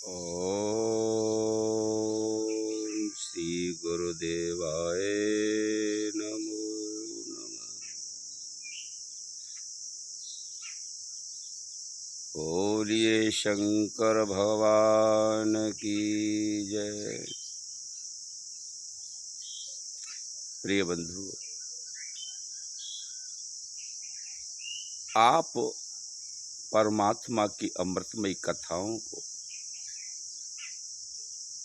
ओम श्री गुरुदेवाय नमो नमः। बोलिए शंकर भगवान की जय। प्रिय बंधु, आप परमात्मा की अमृतमयी कथाओं को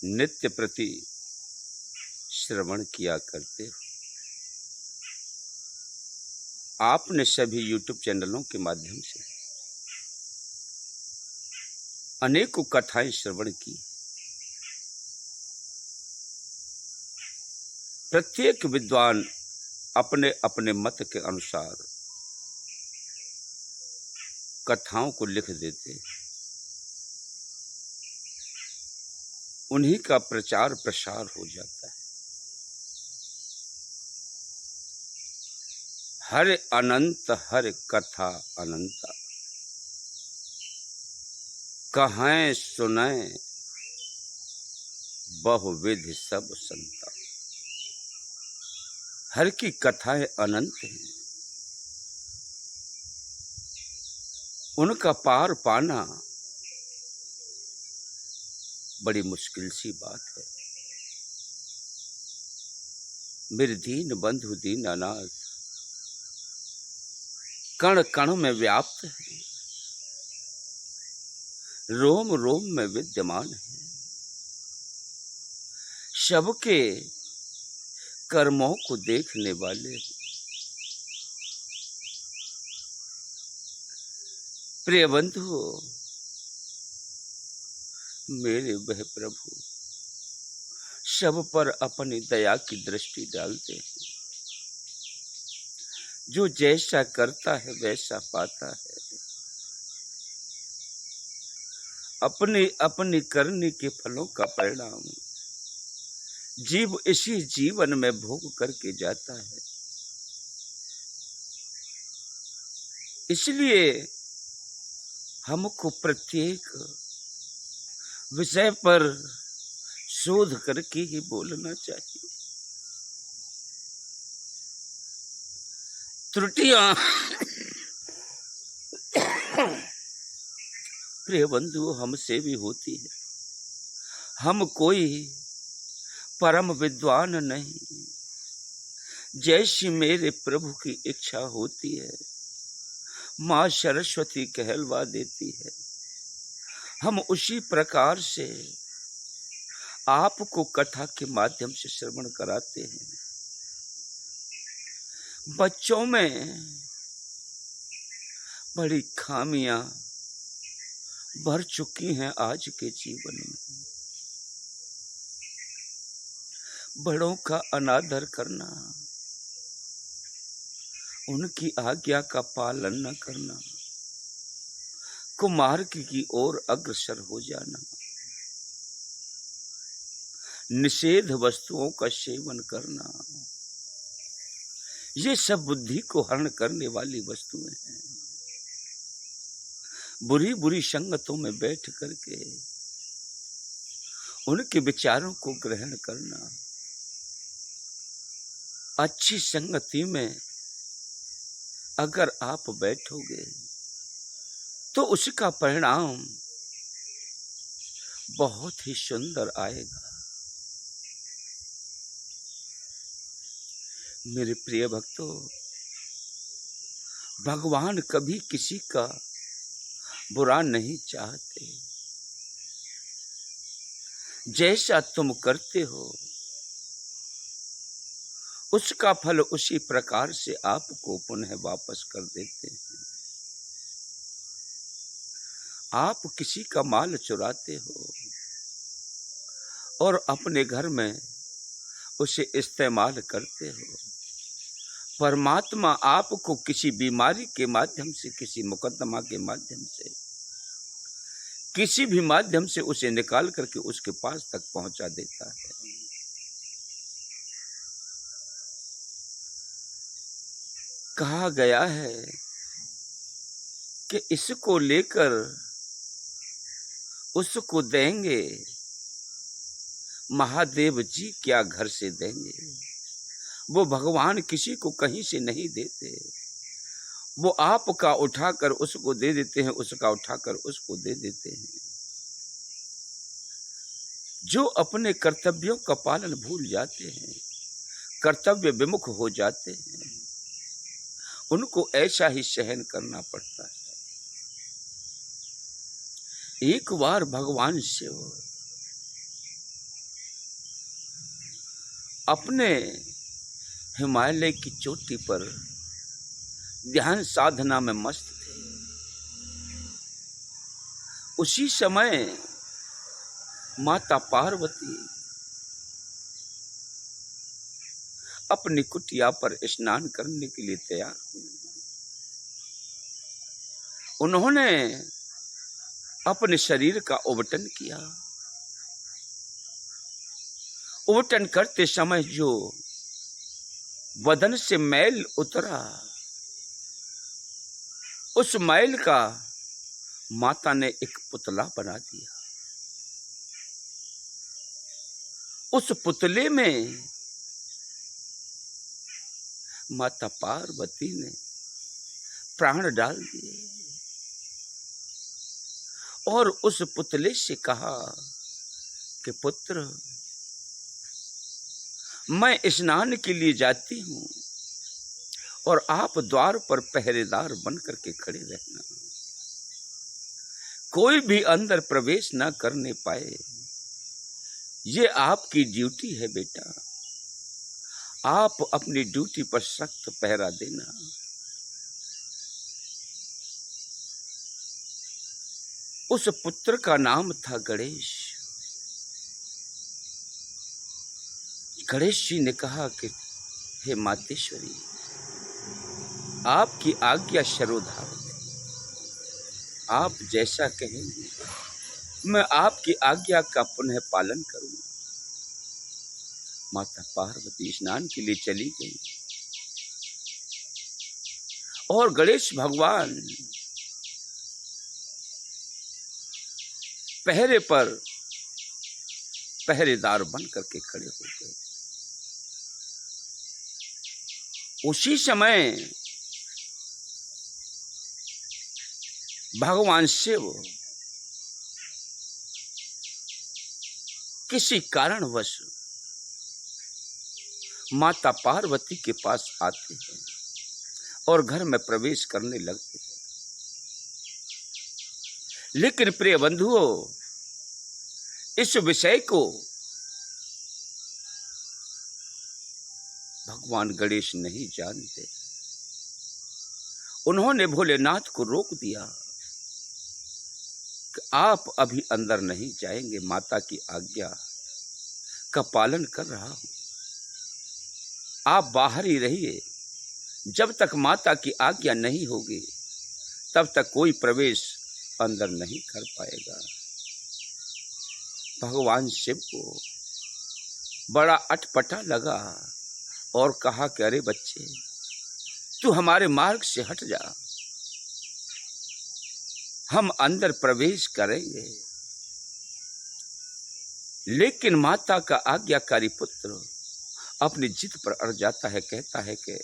नित्य प्रति श्रवण किया करते हो। आपने सभी YouTube चैनलों के माध्यम से अनेकों कथाएं श्रवण की। प्रत्येक विद्वान अपने अपने मत के अनुसार कथाओं को लिख देते हैं। उन्हीं का प्रचार प्रसार हो जाता है। हर अनंत हर कथा अनंता, कहें सुने बहुविध सब संता। हर की कथाएं अनंत हैं। उनका पार पाना बड़ी मुश्किल सी बात है। मेरे दीन बंधु दीन अनाथ कण कण में व्याप्त है, रोम रोम में विद्यमान है। सबके कर्मों को देखने वाले प्रिय बंधु, मेरे वह प्रभु सब पर अपनी दया की दृष्टि डालते हैं। जो जैसा करता है वैसा पाता है। अपनी अपनी करने के फलों का परिणाम जीव इसी जीवन में भोग करके जाता है। इसलिए हमको प्रत्येक विषय पर शोध करके ही बोलना चाहिए। त्रुटियां प्रिय बंधु हमसे भी होती है। हम कोई परम विद्वान नहीं। जैसी मेरे प्रभु की इच्छा होती है, माँ सरस्वती कहलवा देती है। हम उसी प्रकार से आपको कथा के माध्यम से श्रवण कराते हैं। बच्चों में बड़ी खामियां भर चुकी हैं आज के जीवन में। बड़ों का अनादर करना, उनकी आज्ञा का पालन न करना, कुमार्ग की ओर अग्रसर हो जाना, निषेध वस्तुओं का सेवन करना, ये सब बुद्धि को हरण करने वाली वस्तुएं हैं। बुरी बुरी संगतों में बैठ करके उनके विचारों को ग्रहण करना, अच्छी संगति में अगर आप बैठोगे तो उसका परिणाम बहुत ही सुंदर आएगा। मेरे प्रिय भक्तों, भगवान कभी किसी का बुरा नहीं चाहते। जैसा तुम करते हो उसका फल उसी प्रकार से आपको पुनः वापस कर देते हैं। आप किसी का माल चुराते हो और अपने घर में उसे इस्तेमाल करते हो। परमात्मा आपको किसी बीमारी के माध्यम से, किसी मुकदमा के माध्यम से, किसी भी माध्यम से उसे निकाल करके उसके पास तक पहुंचा देता है। कहा गया है कि इसको लेकर उसको देंगे महादेव जी, क्या घर से देंगे। वो भगवान किसी को कहीं से नहीं देते, वो आपका उठाकर उसको दे देते हैं, उसका उठाकर उसको दे देते हैं। जो अपने कर्तव्यों का पालन भूल जाते हैं, कर्तव्य विमुख हो जाते हैं, उनको ऐसा ही सहन करना पड़ता है। एक बार भगवान शिव अपने हिमालय की चोटी पर ध्यान साधना में मस्त थे। उसी समय माता पार्वती अपनी कुटिया पर स्नान करने के लिए तैयार हुई। उन्होंने अपने शरीर का उबटन किया। उबटन करते समय जो बदन से मैल उतरा, उस मैल का माता ने एक पुतला बना दिया। उस पुतले में माता पार्वती ने प्राण डाल दिए और उस पुतले से कहा कि पुत्र, मैं स्नान के लिए जाती हूं और आप द्वार पर पहरेदार बन करके खड़े रहना, कोई भी अंदर प्रवेश ना करने पाए। ये आपकी ड्यूटी है बेटा, आप अपनी ड्यूटी पर सख्त पहरा देना। उस पुत्र का नाम था गणेश। गणेश जी ने कहा कि हे मातेश्वरी, आपकी आज्ञा शरोधार है, आप जैसा कहेंगे मैं आपकी आज्ञा का पुनः पालन करूंगा। माता पार्वती स्नान के लिए चली गई और गणेश भगवान पहरे पर पहरेदार बन करके खड़े हो गए। उसी समय भगवान शिव किसी कारणवश माता पार्वती के पास आते हैं और घर में प्रवेश करने लगते हैं। लेकिन प्रिय बंधुओं, इस विषय को भगवान गणेश नहीं जानते। उन्होंने भोलेनाथ को रोक दिया कि आप अभी अंदर नहीं जाएंगे, माता की आज्ञा का पालन कर रहा हूं, आप बाहर ही रहिए। जब तक माता की आज्ञा नहीं होगी तब तक कोई प्रवेश अंदर नहीं कर पाएगा। भगवान शिव को बड़ा अटपटा लगा और कहा कि अरे बच्चे, तू हमारे मार्ग से हट जा, हम अंदर प्रवेश करेंगे। लेकिन माता का आज्ञाकारी पुत्र अपनी जिद पर अड़ जाता है, कहता है कि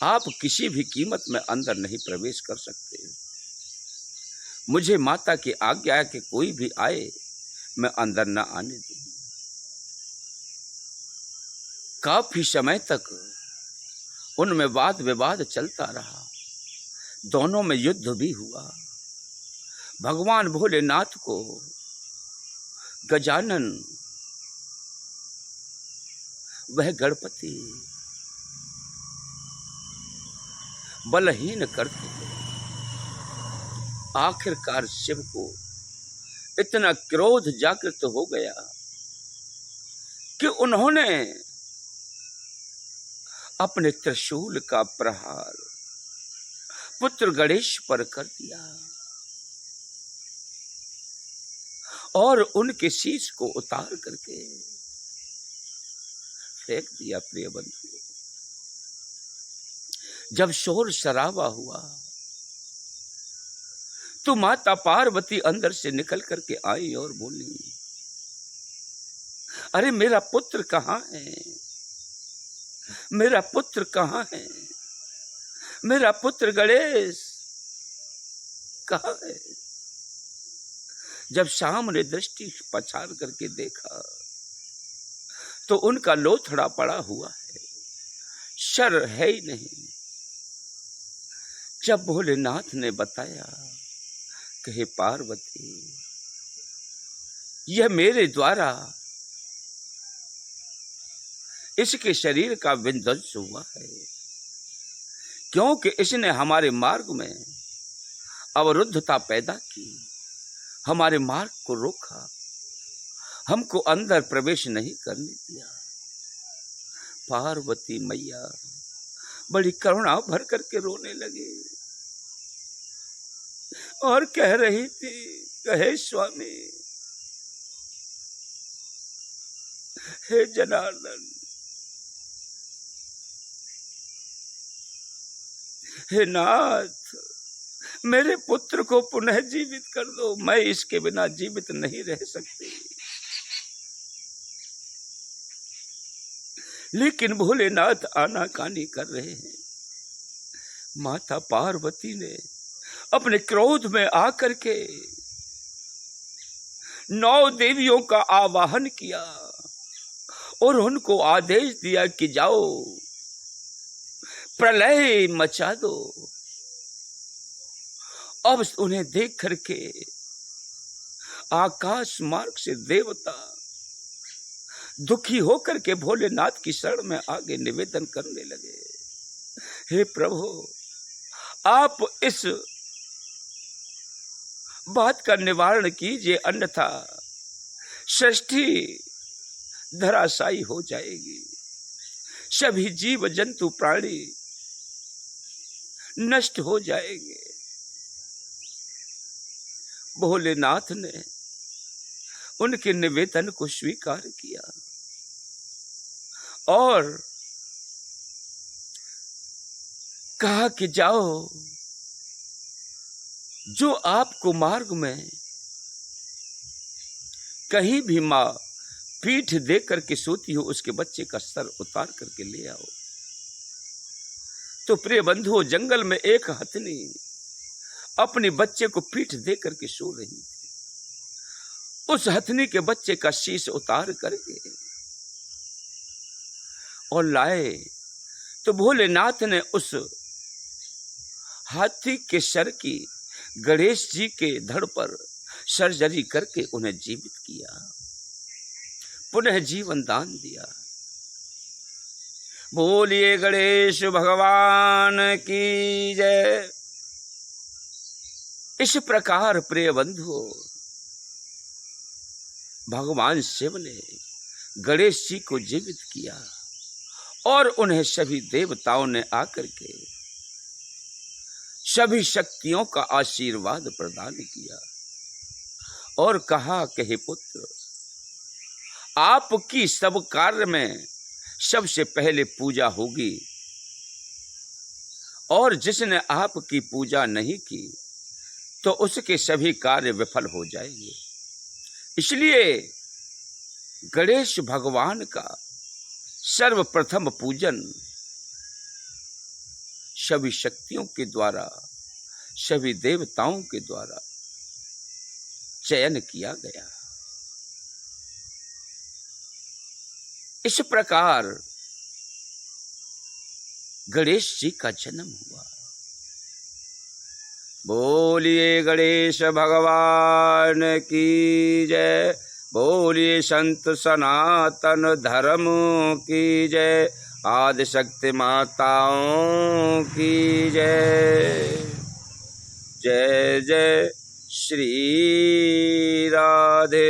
आप किसी भी कीमत में अंदर नहीं प्रवेश कर सकते। मुझे माता की आज्ञा है कि कोई भी आए मैं अंदर न आने दूं। काफी समय तक उनमें वाद विवाद चलता रहा, दोनों में युद्ध भी हुआ। भगवान भोलेनाथ को गजानन, वह गणपति बलहीन करते थे। आखिरकार शिव को इतना क्रोध जागृत हो गया कि उन्होंने अपने त्रिशूल का प्रहार पुत्र गणेश पर कर दिया और उनके शीश को उतार करके फेंक दिया। प्रिय बंधु, जब शोर शराबा हुआ तो माता पार्वती अंदर से निकल करके आई और बोली, अरे मेरा पुत्र कहाँ है, मेरा पुत्र कहाँ है, मेरा पुत्र गणेश कहाँ है। जब शाम ने दृष्टि पछाड़ करके देखा तो उनका लोथड़ा पड़ा हुआ है, शर है ही नहीं। जब भोलेनाथ ने बताया कि हे पार्वती, यह मेरे द्वारा इसके शरीर का विध्वंस हुआ है, क्योंकि इसने हमारे मार्ग में अवरुद्धता पैदा की, हमारे मार्ग को रोका, हमको अंदर प्रवेश नहीं करने दिया। पार्वती मैया बड़ी करुणा भर करके रोने लगी और कह रही थी, कहे स्वामी, हे जनार्दन, हे नाथ, मेरे पुत्र को पुनः जीवित कर दो, मैं इसके बिना जीवित नहीं रह सकती। लेकिन भोलेनाथ आनाकानी कर रहे हैं। माता पार्वती ने अपने क्रोध में आकर के 9 देवियों का आवाहन किया और उनको आदेश दिया कि जाओ प्रलय मचा दो। अब उन्हें देख करके आकाश मार्ग से देवता दुखी होकर के भोलेनाथ की शरण में आगे निवेदन करने लगे, हे प्रभु, आप इस बात का निवारण कीजिए, अन्यथा सृष्टि धराशायी हो जाएगी, सभी जीव जंतु प्राणी नष्ट हो जाएंगे। भोलेनाथ ने उनके निवेदन को स्वीकार किया और कहा कि जाओ, जो आपको मार्ग में कहीं भी मां पीठ दे करके सोती हो, उसके बच्चे का सर उतार करके ले आओ। तो प्रिय बंधुओं, जंगल में एक हथनी अपने बच्चे को पीठ दे करके सो रही थी। उस हथनी के बच्चे का शीश उतार करके और लाए तो भोलेनाथ ने उस हाथी के सर की गणेश जी के धड़ पर सर्जरी करके उन्हें जीवित किया, पुनः जीवन दान दिया। बोलिए गणेश भगवान की जय। इस प्रकार प्रिय बंधुओं, भगवान शिव ने गणेश जी को जीवित किया और उन्हें सभी देवताओं ने आकर के सभी शक्तियों का आशीर्वाद प्रदान किया और कहा कि हे पुत्र, आपकी सब कार्य में सबसे पहले पूजा होगी और जिसने आपकी पूजा नहीं की तो उसके सभी कार्य विफल हो जाएंगे। इसलिए गणेश भगवान का सर्वप्रथम पूजन सभी शक्तियों के द्वारा, सभी देवताओं के द्वारा चयन किया गया। इस प्रकार गणेश जी का जन्म हुआ। बोलिए गणेश भगवान की जय। बोलिए संत सनातन धर्म की जय। आदिशक्ति माताओं की जय। जय जय श्री राधे।